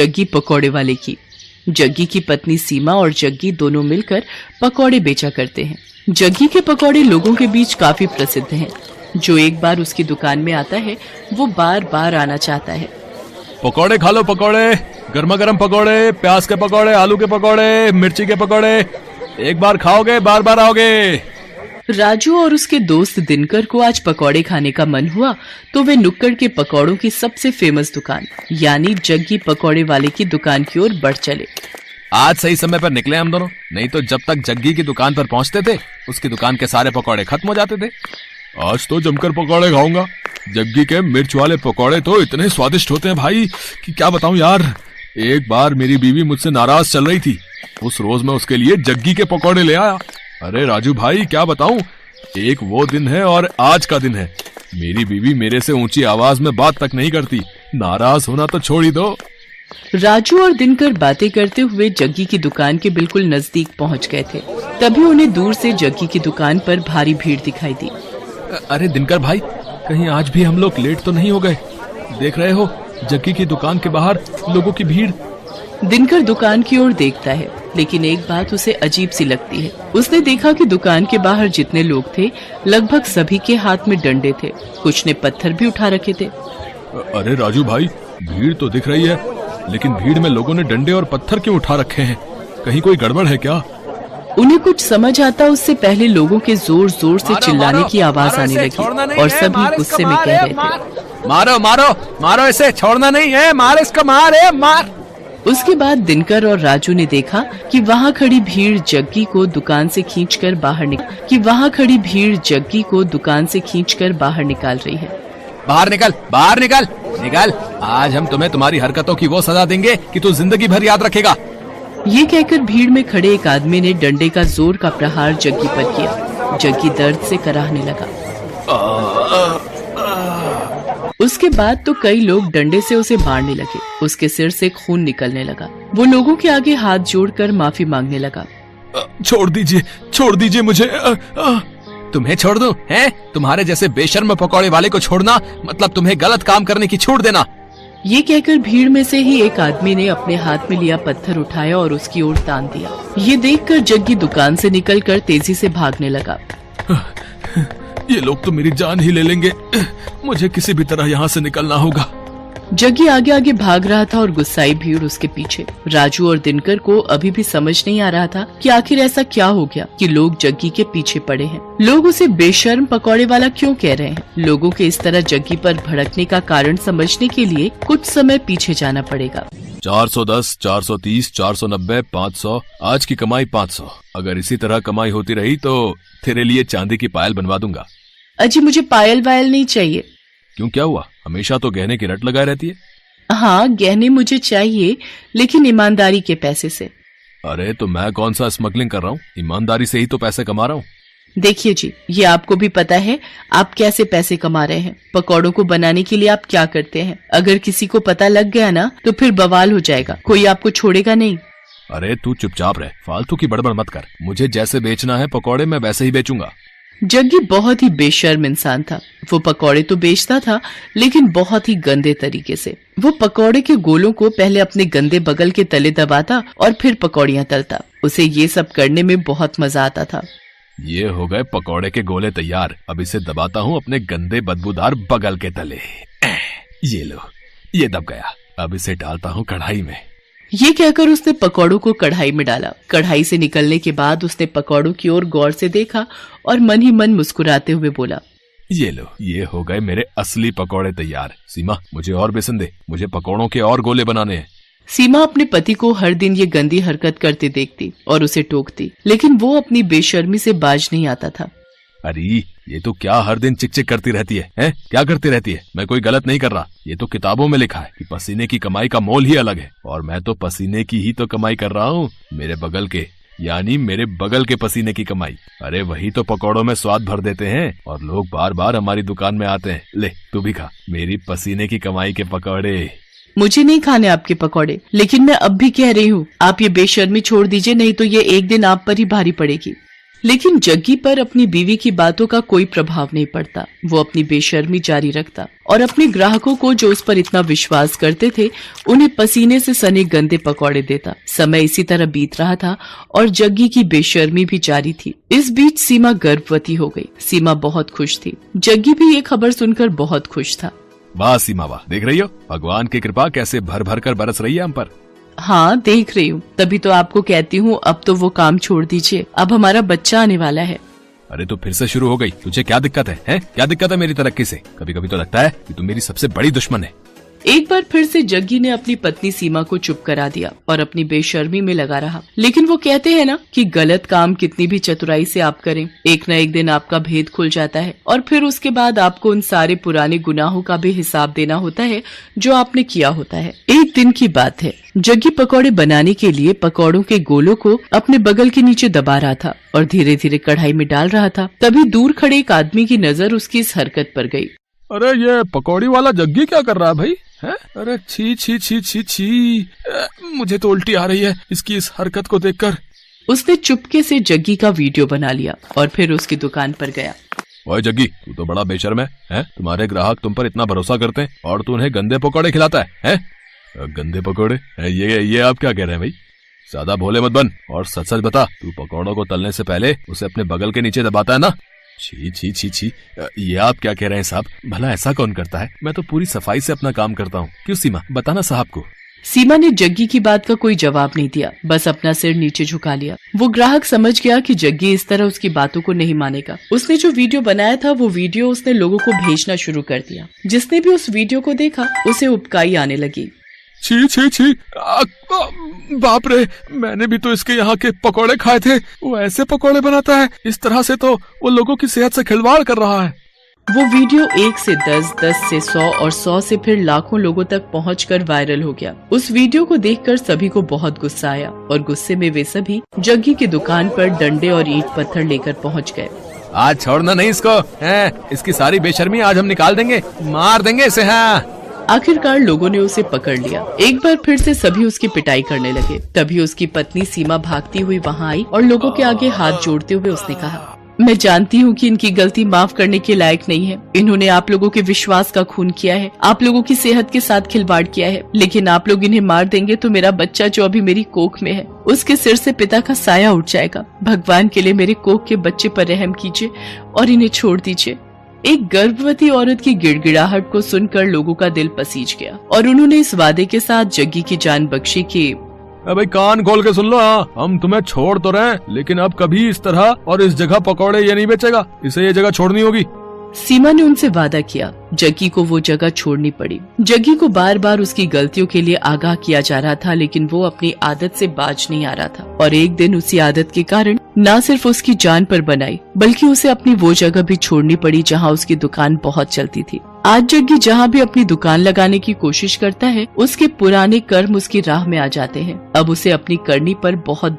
जग्गी पकौड़े वाले की। जग्गी की पत्नी सीमा और जग्गी दोनों मिलकर पकौड़े बेचा करते हैं। जग्गी के पकौड़े लोगों के बीच काफी प्रसिद्ध हैं। जो एक बार उसकी दुकान में आता है वो बार बार आना चाहता है। पकौड़े खा लो, पकौड़े, गर्मा गर्म पकौड़े, प्याज के पकौड़े, आलू के पकौड़े, मिर्ची के पकौड़े। एक बार खाओगे बार बार आओगे। राजू और उसके दोस्त दिनकर को आज पकौड़े खाने का मन हुआ तो वे नुक्कड़ के पकौड़ों की सबसे फेमस दुकान यानी जग्गी पकौड़े वाले की दुकान की ओर बढ़ चले। आज सही समय पर निकले हम दोनों, नहीं तो जब तक जग्गी की दुकान पर पहुंचते थे उसकी दुकान के सारे पकौड़े खत्म हो जाते थे। आज तो जमकर पकौड़े खाऊंगा। जग्गी के मिर्च वाले पकौड़े तो इतने स्वादिष्ट होते हैं भाई कि क्या बताऊं यार। एक बार मेरी बीवी मुझसे नाराज चल रही थी, उस रोज मैं उसके लिए जग्गी के पकौड़े ले आया। अरे राजू भाई क्या बताऊं, एक वो दिन है और आज का दिन है। मेरी बीवी मेरे से ऊंची आवाज में बात तक नहीं करती, नाराज होना तो छोड़ ही दो। राजू और दिनकर बातें करते हुए जग्गी की दुकान के बिल्कुल नजदीक पहुंच गए थे। तभी उन्हें दूर से जग्गी की दुकान पर भारी भीड़ दिखाई दी। अरे दिनकर भाई, कहीं आज भी हम लोग लेट तो नहीं हो गए? देख रहे हो जग्गी की दुकान के बाहर लोगों की भीड़। दिनकर दुकान की ओर देखता है, लेकिन एक बात उसे अजीब सी लगती है। उसने देखा कि दुकान के बाहर जितने लोग थे लगभग सभी के हाथ में डंडे थे, कुछ ने पत्थर भी उठा रखे थे। अरे राजू भाई, भीड़ तो दिख रही है, लेकिन भीड़ में लोगों ने डंडे और पत्थर क्यों उठा रखे हैं? कहीं कोई गड़बड़ है क्या? उन्हें कुछ समझ आता उससे पहले लोगों के जोर जोर से चिल्लाने की आवाज आने लगी और सभी गुस्से में कह रहे थे, मारो मारो मारो, इसे छोड़ना नहीं है, मार इसको, मार। उसके बाद दिनकर और राजू ने देखा कि वहाँ खड़ी भीड़ जग्गी को दुकान से खींचकर बाहर बाहर निकाल रही है। बाहर निकल। आज हम तुम्हें तुम्हारी हरकतों की वो सजा देंगे कि तू जिंदगी भर याद रखेगा। ये कहकर भीड़ में खड़े एक आदमी ने डंडे का जोर का प्रहार जग्गी पर किया। जग्गी दर्द से कराहने लगा। उसके बाद तो कई लोग डंडे से उसे मारने लगे। उसके सिर से खून निकलने लगा। वो लोगों के आगे हाथ जोड़कर माफी मांगने लगा। छोड़ दीजिए मुझे। तुम्हें छोड़ दूं? हैं? तुम्हारे जैसे बेशर्म पकौड़े वाले को छोड़ना मतलब तुम्हें गलत काम करने की छूट देना। ये कहकर भीड़ में से ही एक आदमी ने अपने हाथ में लिया पत्थर उठाया और उसकी ओर तान दिया। ये देखकर जग्गी दुकान से निकलकर तेजी से भागने लगा। ये लोग तो मेरी जान ही ले लेंगे, मुझे किसी भी तरह यहाँ से निकलना होगा। जग्गी आगे आगे भाग रहा था और गुस्साई भीड़ उसके पीछे। राजू और दिनकर को अभी भी समझ नहीं आ रहा था कि आखिर ऐसा क्या हो गया कि लोग जग्गी के पीछे पड़े हैं। लोग उसे बेशर्म पकौड़े वाला क्यों कह रहे हैं? लोगों के इस तरह जग्गी पर भड़कने का कारण समझने के लिए कुछ समय पीछे जाना पड़ेगा। 410, 430, 490, 500, आज की कमाई 500। अगर इसी तरह कमाई होती रही तो तेरे लिए चांदी की पायल बनवा दूंगा। अजी मुझे पायल वायल नहीं चाहिए। क्यों, क्या हुआ? हमेशा तो गहने की रट लगाए रहती है। हाँ गहने मुझे चाहिए, लेकिन ईमानदारी के पैसे से। अरे तो मैं कौन सा स्मगलिंग कर रहा हूँ? ईमानदारी से ही तो पैसे कमा रहा हूँ। देखिए जी, ये आपको भी पता है आप कैसे पैसे कमा रहे हैं। पकौड़ों को बनाने के लिए आप क्या करते हैं? अगर किसी को पता लग गया ना तो फिर बवाल हो जाएगा, कोई आपको छोड़ेगा नहीं। अरे तू चुपचाप रह, फालतू की बड़बड़ मत कर। मुझे जैसे बेचना है पकौड़े मैं वैसे ही बेचूंगा। जग्गी बहुत ही बेशर्म इंसान था। वो पकौड़े तो बेचता था लेकिन बहुत ही गंदे तरीके से। वो पकौड़े के गोलों को पहले अपने गंदे बगल के तले दबाता और फिर पकौड़ियां तलता। उसे ये सब करने में बहुत मजा आता था। ये हो गए पकौड़े के गोले तैयार। अब इसे दबाता हूँ अपने गंदे बदबूदार बगल के तले। ये लो, ये दब गया। अब इसे डालता हूँ कढ़ाई में। ये कहकर उसने पकौड़ों को कढ़ाई में डाला। कढ़ाई से निकलने के बाद उसने पकौड़ों की ओर गौर से देखा और मन ही मन मुस्कुराते हुए बोला, ये लो, ये हो गए मेरे असली पकौड़े तैयार। सीमा मुझे और बेसन दे, मुझे पकौड़ों के और गोले बनाने हैं। सीमा अपने पति को हर दिन ये गंदी हरकत करते देखती और उसे टोकती, लेकिन वो अपनी बेशर्मी से बाज नहीं आता था। अरे ये तो क्या हर दिन चिक चिक करती रहती है, हैं? क्या करती रहती है? मैं कोई गलत नहीं कर रहा। ये तो किताबों में लिखा है कि पसीने की कमाई का मोल ही अलग है, और मैं तो पसीने की ही तो कमाई कर रहा हूँ। मेरे बगल के, यानी मेरे बगल के पसीने की कमाई। अरे वही तो पकौड़ों में स्वाद भर देते हैं और लोग बार बार हमारी दुकान में आते हैं। ले तू भी खा मेरी पसीने की कमाई के पकौड़े। मुझे नहीं खाने आपके पकौड़े, लेकिन मैं अब भी कह रही हूँ आप ये बेशर्मी छोड़ दीजिए, नहीं तो ये एक दिन आप पर ही भारी पड़ेगी। लेकिन जग्गी पर अपनी बीवी की बातों का कोई प्रभाव नहीं पड़ता। वो अपनी बेशर्मी जारी रखता और अपने ग्राहकों को जो उस पर इतना विश्वास करते थे उन्हें पसीने से सने गंदे पकौड़े देता। समय इसी तरह बीत रहा था और जग्गी की बेशर्मी भी जारी थी। इस बीच सीमा गर्भवती हो गई। सीमा बहुत खुश थी। जग्गी भी ये खबर सुनकर बहुत खुश था। वाह सीमा वाह, देख रही हो भगवान की कृपा कैसे भर भर कर बरस रही है हम पर। हाँ देख रही हूँ, तभी तो आपको कहती हूँ अब तो वो काम छोड़ दीजिए, अब हमारा बच्चा आने वाला है। अरे तो फिर से शुरू हो गई, तुझे क्या दिक्कत है, हैं? क्या दिक्कत है मेरी तरक्की से? कभी कभी तो लगता है कि तुम मेरी सबसे बड़ी दुश्मन है। एक बार फिर से जग्गी ने अपनी पत्नी सीमा को चुप करा दिया और अपनी बेशर्मी में लगा रहा। लेकिन वो कहते हैं ना कि गलत काम कितनी भी चतुराई से आप करें, एक न एक दिन आपका भेद खुल जाता है और फिर उसके बाद आपको उन सारे पुराने गुनाहों का भी हिसाब देना होता है जो आपने किया होता है। एक दिन की बात है, जग्गी पकौड़े बनाने के लिए पकौड़ों के गोलों को अपने बगल के नीचे दबा रहा था और धीरे धीरे कढ़ाई में डाल रहा था। तभी दूर खड़े एक आदमी की नजर उसकी इस हरकत पर गई। अरे ये पकौड़ी वाला जग्गी क्या कर रहा है भाई? है? अरे छी छी छी छी छी, मुझे तो उल्टी आ रही है इसकी इस हरकत को देखकर। उसने चुपके से जग्गी का वीडियो बना लिया और फिर उसकी दुकान पर गया। ओए जग्गी, तू तो बड़ा बेशर्म है? तुम्हारे ग्राहक तुम पर इतना भरोसा करते हैं और तू उन्हें गंदे पकौड़े खिलाता है? गंदे पकौड़े? ये आप क्या कह रहे हैं भाई? ज्यादा भोले मत बन और सच सच बता, तू पकौड़ों को तलने से पहले उसे अपने बगल के नीचे दबाता है ना? छी छी छी छी, ये आप क्या कह रहे हैं साहब? भला ऐसा कौन करता है? मैं तो पूरी सफाई से अपना काम करता हूँ। क्यों सीमा, बताना साहब को। सीमा ने जग्गी की बात का कोई जवाब नहीं दिया, बस अपना सिर नीचे झुका लिया। वो ग्राहक समझ गया कि जग्गी इस तरह उसकी बातों को नहीं मानेगा। उसने जो वीडियो बनाया था वो वीडियो उसने लोगों को भेजना शुरू कर दिया। जिसने भी उस वीडियो को देखा उसे उबकाई आने लगी। छी छी छी, बाप रे, मैंने भी तो इसके यहाँ के पकौड़े खाए थे। वो ऐसे पकौड़े बनाता है, इस तरह से तो वो लोगों की सेहत से खिलवाड़ कर रहा है। वो वीडियो 1 से 10, 10 से 100 और 100 से फिर लाखों लोगों तक पहुंचकर वायरल हो गया। उस वीडियो को देखकर सभी को बहुत गुस्सा आया और गुस्से में वे सभी जग्गी की दुकान पर डंडे और ईंट पत्थर लेकर पहुंच गए। आज छोड़ना नहीं इसको, इसकी सारी बेशर्मी आज हम निकाल देंगे, मार देंगे इसे। हाँ, आखिरकार लोगों ने उसे पकड़ लिया। एक बार फिर से सभी उसकी पिटाई करने लगे। तभी उसकी पत्नी सीमा भागती हुई वहाँ आई और लोगों के आगे हाथ जोड़ते हुए उसने कहा, मैं जानती हूँ कि इनकी गलती माफ करने के लायक नहीं है। इन्होंने आप लोगों के विश्वास का खून किया है, आप लोगों की सेहत के साथ खिलवाड़ किया है, लेकिन आप लोग इन्हें मार देंगे तो मेरा बच्चा जो अभी मेरी कोख में है उसके सिर से पिता का साया उठ जाएगा। भगवान के लिए मेरे कोख के बच्चे पर रहम कीजिए और इन्हें छोड़ दीजिए। एक गर्भवती औरत की गिड़गिड़ाहट को सुनकर लोगों का दिल पसीज गया और उन्होंने इस वादे के साथ जग्गी की जान बख्शी कि भाई कान खोल के सुन लो, हम तुम्हें छोड़ तो रहे, लेकिन अब कभी इस तरह और इस जगह पकौड़े ये नहीं बेचेगा, इसे ये जगह छोड़नी होगी। सीमा ने उनसे वादा किया। जग्गी को वो जगह छोड़नी पड़ी। जग्गी को बार बार उसकी गलतियों के लिए आगाह किया जा रहा था, लेकिन वो अपनी आदत से बाज नहीं आ रहा था और एक दिन उसी आदत के कारण न सिर्फ उसकी जान पर बनाई बल्कि उसे अपनी वो जगह भी छोड़नी पड़ी जहाँ उसकी दुकान बहुत चलती थी। आज जग्गी जहाँ भी अपनी दुकान लगाने की कोशिश करता है उसके पुराने कर्म उसकी राह में आ जाते हैं। अब उसे अपनी करनी पर बहुत